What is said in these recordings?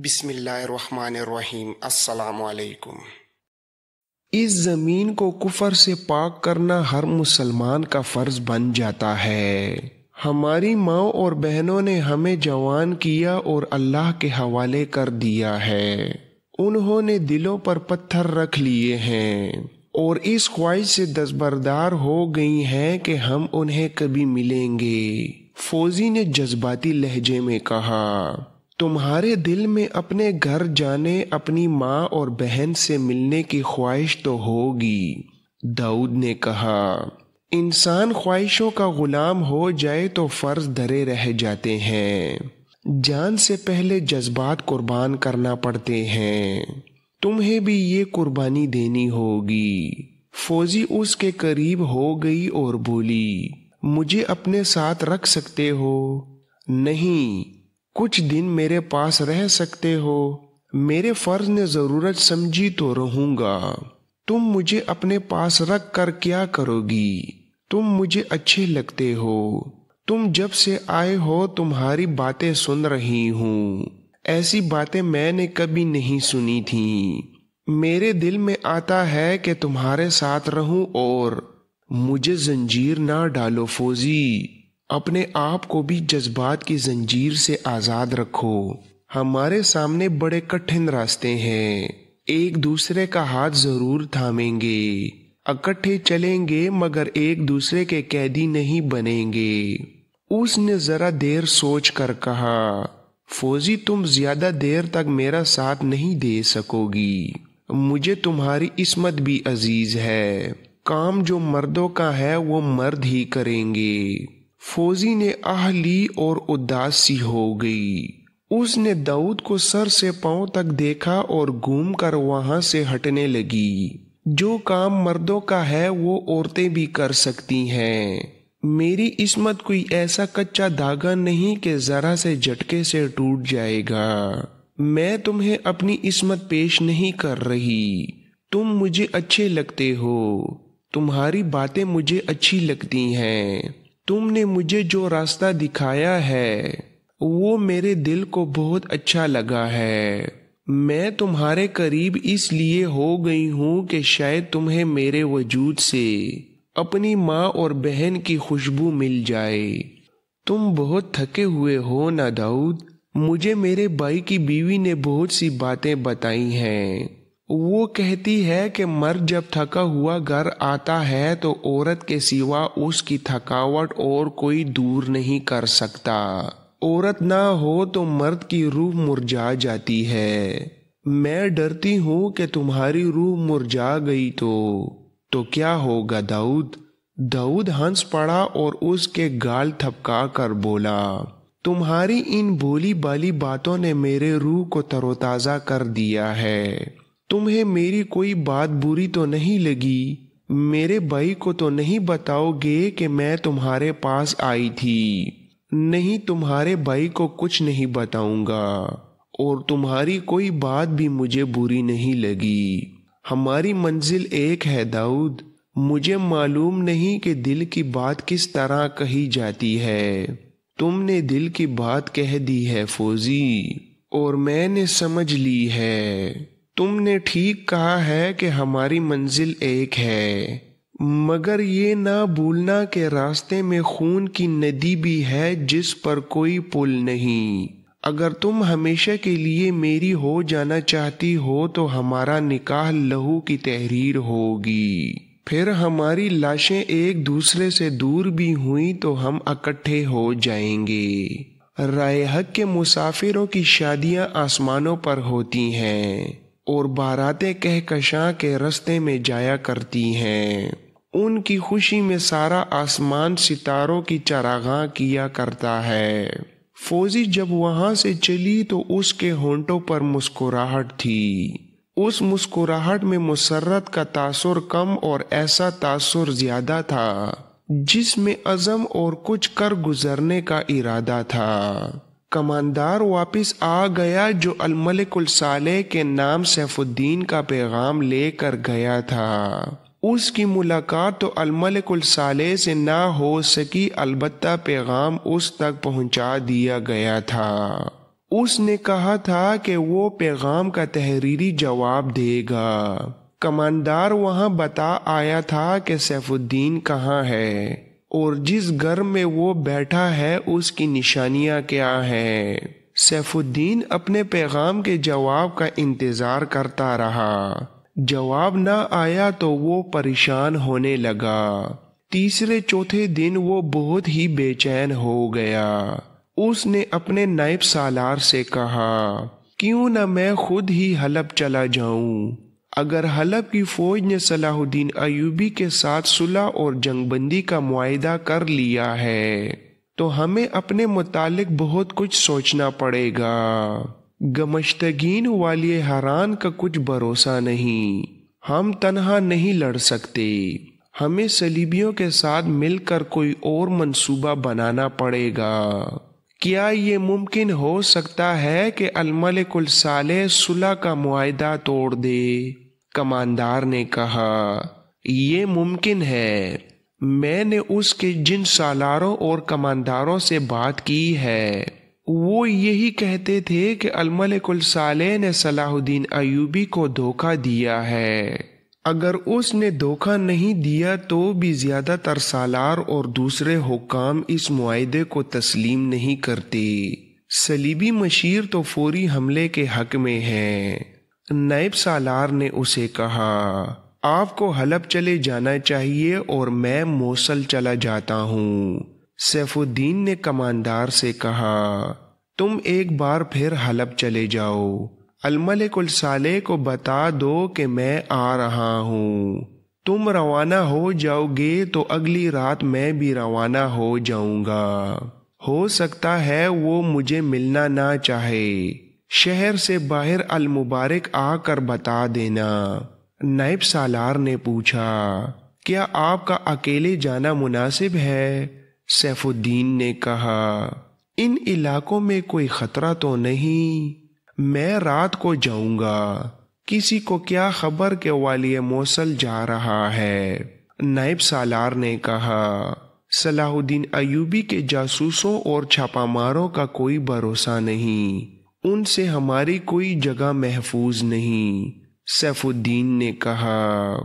بسم اللہ الرحمن الرحیم۔ السلام علیکم۔ اس زمین کو کفر سے پاک کرنا ہر مسلمان کا فرض بن جاتا ہے۔ ہماری ماں اور بہنوں نے ہمیں جوان کیا اور اللہ کے حوالے کر دیا ہے۔ انہوں نے دلوں پر پتھر رکھ لیے ہیں اور اس خواہش سے دستبردار ہو گئی ہیں کہ ہم انہیں کبھی ملیں گے۔ فوزی نے جذباتی لہجے میں کہا، تمہارے دل میں اپنے گھر جانے، اپنی ماں اور بہن سے ملنے کی خواہش تو ہوگی۔ داؤد نے کہا، انسان خواہشوں کا غلام ہو جائے تو فرض دھرے رہ جاتے ہیں۔ جان سے پہلے جذبات قربان کرنا پڑتے ہیں۔ تمہیں بھی یہ قربانی دینی ہوگی۔ فوزی اس کے قریب ہو گئی اور بولی، مجھے اپنے ساتھ رکھ سکتے ہو؟ نہیں، کچھ دن میرے پاس رہ سکتے ہو؟ میرے فرض نے ضرورت سمجھی تو رہوں گا۔ تم مجھے اپنے پاس رکھ کر کیا کرو گی؟ تم مجھے اچھے لگتے ہو۔ تم جب سے آئے ہو تمہاری باتیں سن رہی ہوں۔ ایسی باتیں میں نے کبھی نہیں سنی تھیں۔ میرے دل میں آتا ہے کہ تمہارے ساتھ رہوں اور مجھے زنجیر نہ ڈالو فوزی۔ اپنے آپ کو بھی جذبات کی زنجیر سے آزاد رکھو۔ ہمارے سامنے بڑے کٹھن راستے ہیں۔ ایک دوسرے کا ہاتھ ضرور تھامیں گے، اکٹھے چلیں گے، مگر ایک دوسرے کے قیدی نہیں بنیں گے۔ اس نے ذرا دیر سوچ کر کہا، فوزی تم زیادہ دیر تک میرا ساتھ نہیں دے سکو گی۔ مجھے تمہاری عصمت بھی عزیز ہے۔ کام جو مردوں کا ہے وہ مرد ہی کریں گے۔ فوزی نے آہ لی اور اداس سی ہو گئی۔ اس نے داؤد کو سر سے پاؤں تک دیکھا اور گھوم کر وہاں سے ہٹنے لگی۔ جو کام مردوں کا ہے وہ عورتیں بھی کر سکتی ہیں۔ میری عصمت کوئی ایسا کچا دھاگا نہیں کہ ذرا سے جھٹکے سے ٹوٹ جائے گا۔ میں تمہیں اپنی عصمت پیش نہیں کر رہی۔ تم مجھے اچھے لگتے ہو۔ تمہاری باتیں مجھے اچھی لگتی ہیں۔ تم نے مجھے جو راستہ دکھایا ہے وہ میرے دل کو بہت اچھا لگا ہے۔ میں تمہارے قریب اس لیے ہو گئی ہوں کہ شاید تمہیں میرے وجود سے اپنی ماں اور بہن کی خوشبو مل جائے۔ تم بہت تھکے ہوئے ہو نا داؤد؟ مجھے میرے بھائی کی بیوی نے بہت سی باتیں بتائی ہیں۔ وہ کہتی ہے کہ مرد جب تھکا ہوا گھر آتا ہے تو عورت کے سوا اس کی تھکاوٹ اور کوئی دور نہیں کر سکتا۔ عورت نہ ہو تو مرد کی روح مرجھا جاتی ہے۔ میں ڈرتی ہوں کہ تمہاری روح مرجھا گئی تو کیا ہوگا داؤد؟ داؤد ہنس پڑا اور اس کے گال تھپکا کر بولا، تمہاری ان بھولی بالی باتوں نے میرے روح کو تر و تازہ کر دیا ہے۔ تمہیں میری کوئی بات بری تو نہیں لگی؟ میرے بھائی کو تو نہیں بتاؤ گے کہ میں تمہارے پاس آئی تھی؟ نہیں، تمہارے بھائی کو کچھ نہیں بتاؤں گا، اور تمہاری کوئی بات بھی مجھے بری نہیں لگی۔ ہماری منزل ایک ہے داؤد۔ مجھے معلوم نہیں کہ دل کی بات کس طرح کہی جاتی ہے۔ تم نے دل کی بات کہہ دی ہے فوزی، اور میں نے سمجھ لی ہے۔ تم نے ٹھیک کہا ہے کہ ہماری منزل ایک ہے، مگر یہ نہ بھولنا کہ راستے میں خون کی ندی بھی ہے جس پر کوئی پل نہیں۔ اگر تم ہمیشہ کے لیے میری ہو جانا چاہتی ہو تو ہمارا نکاح لہو کی تحریر ہوگی۔ پھر ہماری لاشیں ایک دوسرے سے دور بھی ہوئیں تو ہم اکٹھے ہو جائیں گے۔ رائے حق کے مسافروں کی شادیاں آسمانوں پر ہوتی ہیں اور باراتیں کہکشاں کے رستے میں جایا کرتی ہیں۔ ان کی خوشی میں سارا آسمان ستاروں کی چراغاں کیا کرتا ہے۔ فوزی جب وہاں سے چلی تو اس کے ہونٹوں پر مسکراہٹ تھی۔ اس مسکراہٹ میں مسرت کا تاثر کم اور ایسا تاثر زیادہ تھا جس میں عزم اور کچھ کر گزرنے کا ارادہ تھا۔ کماندار واپس آ گیا جو الملک الصالح کے نام سیف الدین کا پیغام لے کر گیا تھا۔ اس کی ملاقات تو الملک الصالح سے نہ ہو سکی، البتہ پیغام اس تک پہنچا دیا گیا تھا۔ اس نے کہا تھا کہ وہ پیغام کا تحریری جواب دے گا۔ کماندار وہاں بتا آیا تھا کہ سیف الدین کہاں ہے اور جس گھر میں وہ بیٹھا ہے اس کی نشانیاں کیا ہیں۔ سیف الدین اپنے پیغام کے جواب کا انتظار کرتا رہا۔ جواب نہ آیا تو وہ پریشان ہونے لگا۔ تیسرے چوتھے دن وہ بہت ہی بے چین ہو گیا۔ اس نے اپنے نائب سالار سے کہا، کیوں نہ میں خود ہی حلب چلا جاؤں؟ اگر حلب کی فوج نے صلاح الدین ایوبی کے ساتھ صلح اور جنگ بندی کا معاہدہ کر لیا ہے تو ہمیں اپنے متعلق بہت کچھ سوچنا پڑے گا۔ گمشتگین والی حران کا کچھ بھروسہ نہیں، ہم تنہا نہیں لڑ سکتے، ہمیں صلیبیوں کے ساتھ مل کر کوئی اور منصوبہ بنانا پڑے گا۔ کیا یہ ممکن ہو سکتا ہے کہ الملک الصالح صلح کا معاہدہ توڑ دے؟ کماندار نے کہا، یہ ممکن ہے۔ میں نے اس کے جن سالاروں اور کمانداروں سے بات کی ہے وہ یہی کہتے تھے کہ الملک الصالح نے صلاح الدین ایوبی کو دھوکہ دیا ہے۔ اگر اس نے دھوکہ نہیں دیا تو بھی زیادہ تر سالار اور دوسرے حکام اس معاہدے کو تسلیم نہیں کرتے۔ صلیبی مشیر تو فوری حملے کے حق میں ہیں۔ نائب سالار نے اسے کہا، آپ کو حلب چلے جانا چاہیے اور میں موصل چلا جاتا ہوں۔ سیف الدین نے کماندار سے کہا، تم ایک بار پھر حلب چلے جاؤ، الملک الصالح کو بتا دو کہ میں آ رہا ہوں۔ تم روانہ ہو جاؤ گے تو اگلی رات میں بھی روانہ ہو جاؤں گا۔ ہو سکتا ہے وہ مجھے ملنا نہ چاہے، شہر سے باہر المبارک آ کر بتا دینا۔ نائب سالار نے پوچھا، کیا آپ کا اکیلے جانا مناسب ہے؟ سیف الدین نے کہا، ان علاقوں میں کوئی خطرہ تو نہیں؟ میں رات کو جاؤں گا، کسی کو کیا خبر کہ والی موصل جا رہا ہے؟ نائب سالار نے کہا، صلاح الدین ایوبی کے جاسوسوں اور چھاپا ماروں کا کوئی بھروسہ نہیں، ان سے ہماری کوئی جگہ محفوظ نہیں۔ سیف الدین نے کہا،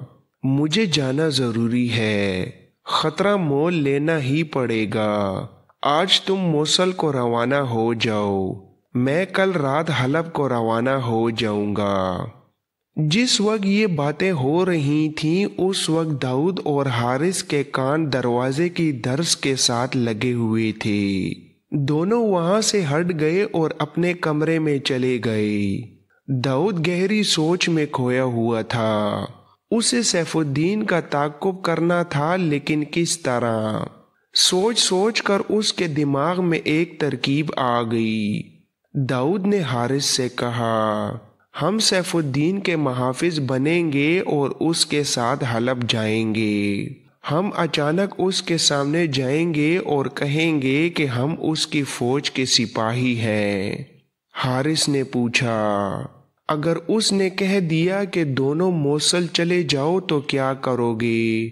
مجھے جانا ضروری ہے، خطرہ مول لینا ہی پڑے گا۔ آج تم موصل کو روانہ ہو جاؤ، میں کل رات حلب کو روانہ ہو جاؤں گا۔ جس وقت یہ باتیں ہو رہی تھیں اس وقت داؤد اور حارث کے کان دروازے کی درز کے ساتھ لگے ہوئے تھے۔ دونوں وہاں سے ہٹ گئے اور اپنے کمرے میں چلے گئے۔ داؤد گہری سوچ میں کھویا ہوا تھا۔ اسے سیف الدین کا تعاقب کرنا تھا، لیکن کس طرح؟ سوچ سوچ کر اس کے دماغ میں ایک ترکیب آ گئی۔ داؤد نے حارث سے کہا، ہم سیف الدین کے محافظ بنیں گے اور اس کے ساتھ حلب جائیں گے۔ ہم اچانک اس کے سامنے جائیں گے اور کہیں گے کہ ہم اس کی فوج کے سپاہی ہیں۔ حارث نے پوچھا، اگر اس نے کہہ دیا کہ دونوں موصل چلے جاؤ تو کیا کرو گے؟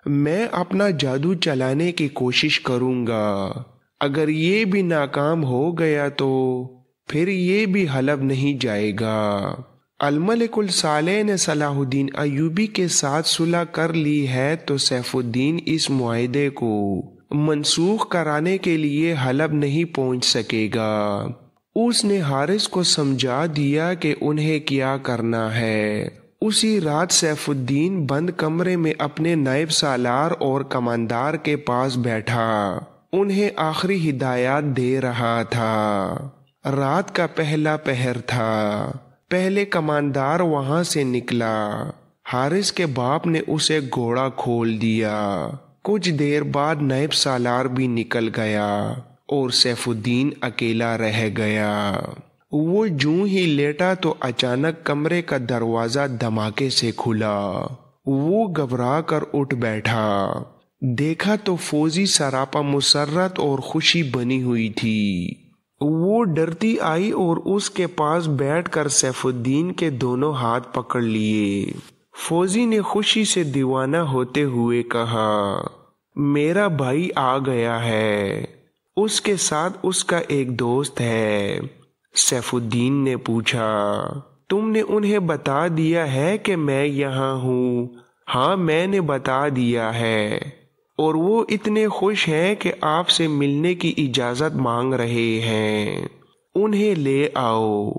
میں اپنا جادو چلانے کی کوشش کروں گا۔ اگر یہ بھی ناکام ہو گیا تو پھر یہ بھی حلب نہیں جائے گا۔ الملک الصالح نے صلاح الدین ایوبی کے ساتھ صلح کر لی ہے تو سیف الدین اس معاہدے کو منسوخ کرانے کے لیے حلب نہیں پہنچ سکے گا۔ اس نے حارث کو سمجھا دیا کہ انہیں کیا کرنا ہے۔ اسی رات سیف الدین بند کمرے میں اپنے نائب سالار اور کماندار کے پاس بیٹھا، انہیں آخری ہدایات دے رہا تھا۔ رات کا پہلا پہر تھا۔ پہلے کماندار وہاں سے نکلا۔ حارث کے باپ نے اسے گھوڑا کھول دیا۔ کچھ دیر بعد نائب سالار بھی نکل گیا اور سیف الدین اکیلا رہ گیا۔ وہ جوں ہی لیٹا تو اچانک کمرے کا دروازہ دھماکے سے کھلا۔ وہ گھبرا کر اٹھ بیٹھا۔ دیکھا تو فوجی سراپا مسرت اور خوشی بنی ہوئی تھی۔ وہ ڈرتی آئی اور اس کے پاس بیٹھ کر سیف الدین کے دونوں ہاتھ پکڑ لیے۔ فوجی نے خوشی سے دیوانہ ہوتے ہوئے کہا، میرا بھائی آ گیا ہے، اس کے ساتھ اس کا ایک دوست ہے۔ سیف الدین نے پوچھا، تم نے انہیں بتا دیا ہے کہ میں یہاں ہوں؟ ہاں میں نے بتا دیا ہے، اور وہ اتنے خوش ہیں کہ آپ سے ملنے کی اجازت مانگ رہے ہیں، انہیں لے آؤ۔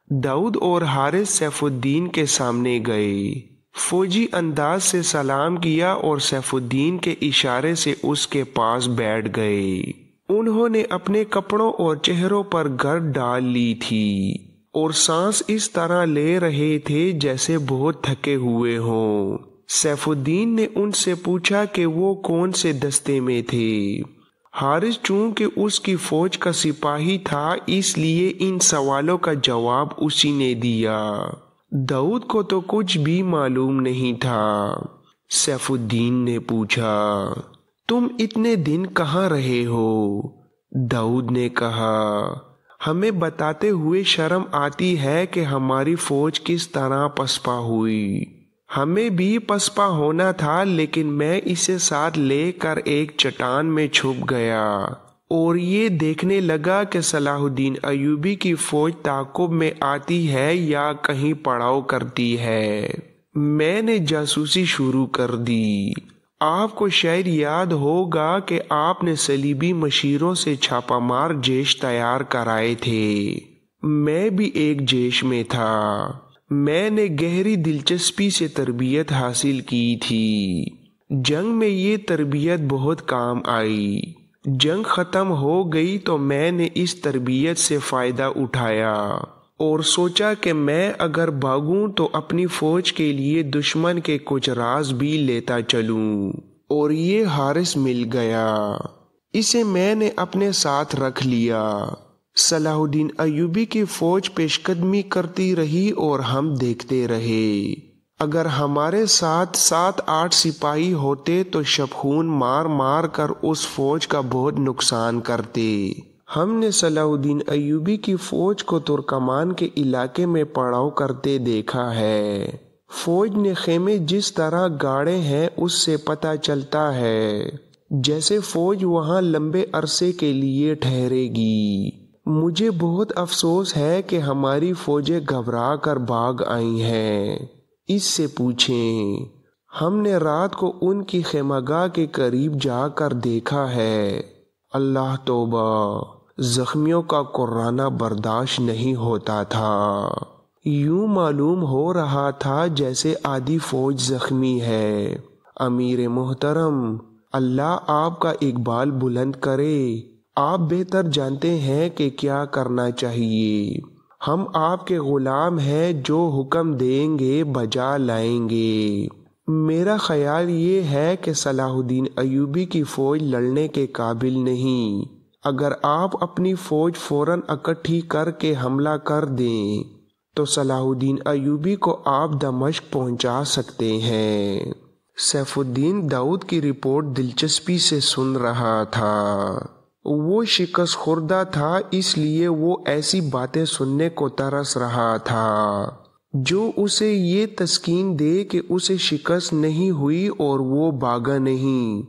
داؤد اور حارث سیف الدین کے سامنے گئے، فوجی انداز سے سلام کیا اور سیف الدین کے اشارے سے اس کے پاس بیٹھ گئے۔ انہوں نے اپنے کپڑوں اور چہروں پر گرد ڈال لی تھی اور سانس اس طرح لے رہے تھے جیسے بہت تھکے ہوئے ہوں۔ سیف الدین نے ان سے پوچھا کہ وہ کون سے دستے میں تھے۔ حارث چونکہ اس کی فوج کا سپاہی تھا اس لیے ان سوالوں کا جواب اسی نے دیا۔ داؤد کو تو کچھ بھی معلوم نہیں تھا۔ سیف الدین نے پوچھا، تم اتنے دن کہاں رہے ہو؟ داؤد نے کہا، ہمیں بتاتے ہوئے شرم آتی ہے کہ ہماری فوج کس طرح پسپا ہوئی۔ ہمیں بھی پسپا ہونا تھا لیکن میں اسے ساتھ لے کر ایک چٹان میں چھپ گیا اور یہ دیکھنے لگا کہ صلاح الدین ایوبی کی فوج تعاقب میں آتی ہے یا کہیں پڑاؤ کرتی ہے۔ میں نے جاسوسی شروع کر دی۔ آپ کو شاید یاد ہوگا کہ آپ نے صلیبی مشیروں سے چھاپہ مار جیش تیار کرائے تھے۔ میں بھی ایک جیش میں تھا۔ میں نے گہری دلچسپی سے تربیت حاصل کی تھی۔ جنگ میں یہ تربیت بہت کام آئی۔ جنگ ختم ہو گئی تو میں نے اس تربیت سے فائدہ اٹھایا اور سوچا کہ میں اگر بھاگوں تو اپنی فوج کے لیے دشمن کے کچھ راز بھی لیتا چلوں، اور یہ حارث مل گیا۔ اسے میں نے اپنے ساتھ رکھ لیا۔ صلاح الدین ایوبی کی فوج پیش قدمی کرتی رہی اور ہم دیکھتے رہے۔ اگر ہمارے ساتھ 7-8 سپاہی ہوتے تو شبخون مار مار کر اس فوج کا بہت نقصان کرتے۔ ہم نے صلاح الدین ایوبی کی فوج کو ترکمان کے علاقے میں پڑاؤ کرتے دیکھا ہے۔ فوج نے خیمے جس طرح گاڑے ہیں اس سے پتہ چلتا ہے جیسے فوج وہاں لمبے عرصے کے لیے ٹھہرے گی۔ مجھے بہت افسوس ہے کہ ہماری فوجیں گھبرا کر بھاگ آئی ہیں۔ اس سے پوچھیں، ہم نے رات کو ان کی خیمہ گاہ کے قریب جا کر دیکھا ہے۔ اللہ توبہ، زخمیوں کا قرانہ برداشت نہیں ہوتا تھا۔ یوں معلوم ہو رہا تھا جیسے آدھی فوج زخمی ہے۔ امیر محترم، اللہ آپ کا اقبال بلند کرے۔ آپ بہتر جانتے ہیں کہ کیا کرنا چاہیے۔ ہم آپ کے غلام ہیں، جو حکم دیں گے بجا لائیں گے۔ میرا خیال یہ ہے کہ صلاح الدین ایوبی کی فوج لڑنے کے قابل نہیں۔ اگر آپ اپنی فوج فوراً اکٹھی کر کے حملہ کر دیں تو صلاح الدین ایوبی کو آپ دمشق پہنچا سکتے ہیں۔ سیف الدین داؤد کی رپورٹ دلچسپی سے سن رہا تھا۔ وہ شکست خوردہ تھا، اس لیے وہ ایسی باتیں سننے کو ترس رہا تھا جو اسے یہ تسکین دے کہ اسے شکست نہیں ہوئی اور وہ بھاگا نہیں،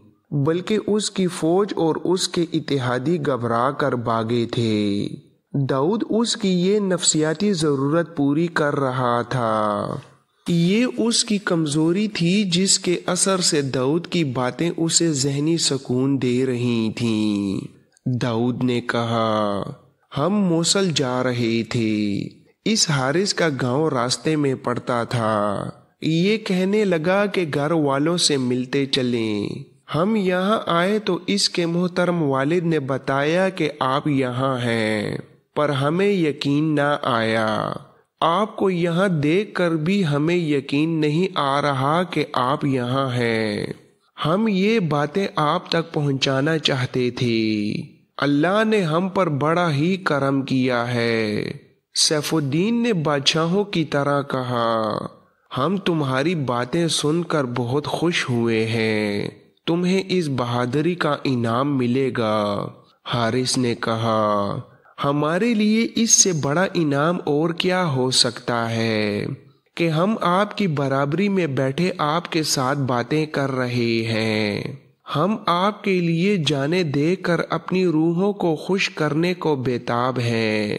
بلکہ اس کی فوج اور اس کے اتحادی گھبرا کر بھاگے تھے۔ داؤد اس کی یہ نفسیاتی ضرورت پوری کر رہا تھا۔ یہ اس کی کمزوری تھی جس کے اثر سے داؤد کی باتیں اسے ذہنی سکون دے رہی تھیں۔ داؤد نے کہا، ہم موصل جا رہے تھے۔ اس حارث کا گاؤں راستے میں پڑتا تھا۔ یہ کہنے لگا کہ گھر والوں سے ملتے چلیں۔ ہم یہاں آئے تو اس کے محترم والد نے بتایا کہ آپ یہاں ہیں، پر ہمیں یقین نہ آیا۔ آپ کو یہاں دیکھ کر بھی ہمیں یقین نہیں آ رہا کہ آپ یہاں ہیں۔ ہم یہ باتیں آپ تک پہنچانا چاہتے تھے۔ اللہ نے ہم پر بڑا ہی کرم کیا ہے۔ سیف الدین نے بادشاہوں کی طرح کہا، ہم تمہاری باتیں سن کر بہت خوش ہوئے ہیں۔ تمہیں اس بہادری کا انعام ملے گا۔ حارث نے کہا، ہمارے لیے اس سے بڑا انعام اور کیا ہو سکتا ہے کہ ہم آپ کی برابری میں بیٹھے آپ کے ساتھ باتیں کر رہے ہیں۔ ہم آپ کے لیے جانیں دے کر اپنی روحوں کو خوش کرنے کو بے تاب ہیں۔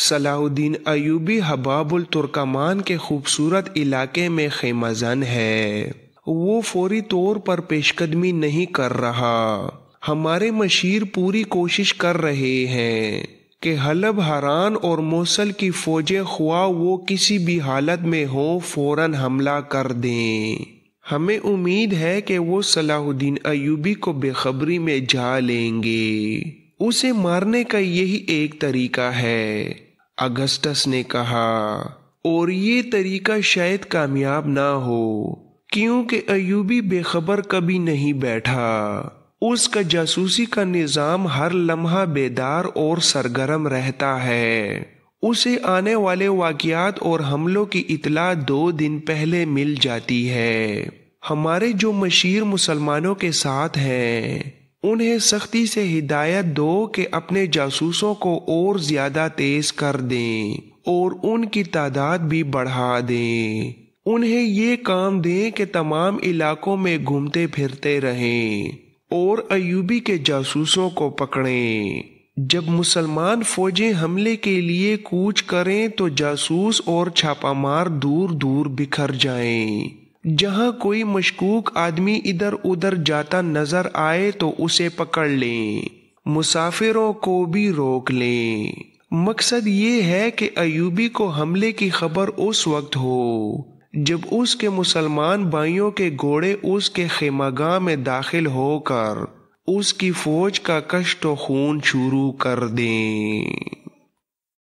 صلاح الدین ایوبی حباب الترکمان کے خوبصورت علاقے میں خیمہ زن ہے۔ وہ فوری طور پر پیش قدمی نہیں کر رہا۔ ہمارے مشیر پوری کوشش کر رہے ہیں کہ حلب، ہران اور موصل کی فوجیں خواہ وہ کسی بھی حالت میں ہوں فوراً حملہ کر دیں۔ ہمیں امید ہے کہ وہ صلاح الدین ایوبی کو بے خبری میں جا لیں گے۔ اسے مارنے کا یہی ایک طریقہ ہے، اگسٹس نے کہا، اور یہ طریقہ شاید کامیاب نہ ہو، کیونکہ ایوبی بے خبر کبھی نہیں بیٹھا۔ اس کا جاسوسی کا نظام ہر لمحہ بیدار اور سرگرم رہتا ہے۔ اسے آنے والے واقعات اور حملوں کی اطلاع 2 دن پہلے مل جاتی ہے۔ ہمارے جو مشیر مسلمانوں کے ساتھ ہیں انہیں سختی سے ہدایت دو کہ اپنے جاسوسوں کو اور زیادہ تیز کر دیں اور ان کی تعداد بھی بڑھا دیں۔ انہیں یہ کام دیں کہ تمام علاقوں میں گھومتے پھرتے رہیں اور ایوبی کے جاسوسوں کو پکڑیں۔ جب مسلمان فوجیں حملے کے لیے کوچ کریں تو جاسوس اور چھاپہ مار دور دور بکھر جائیں۔ جہاں کوئی مشکوک آدمی ادھر ادھر جاتا نظر آئے تو اسے پکڑ لیں، مسافروں کو بھی روک لیں۔ مقصد یہ ہے کہ ایوبی کو حملے کی خبر اس وقت ہو جب اس کے مسلمان بھائیوں کے گھوڑے اس کے خیمہ گاہ میں داخل ہو کر اس کی فوج کا کشت و خون شروع کر دیں۔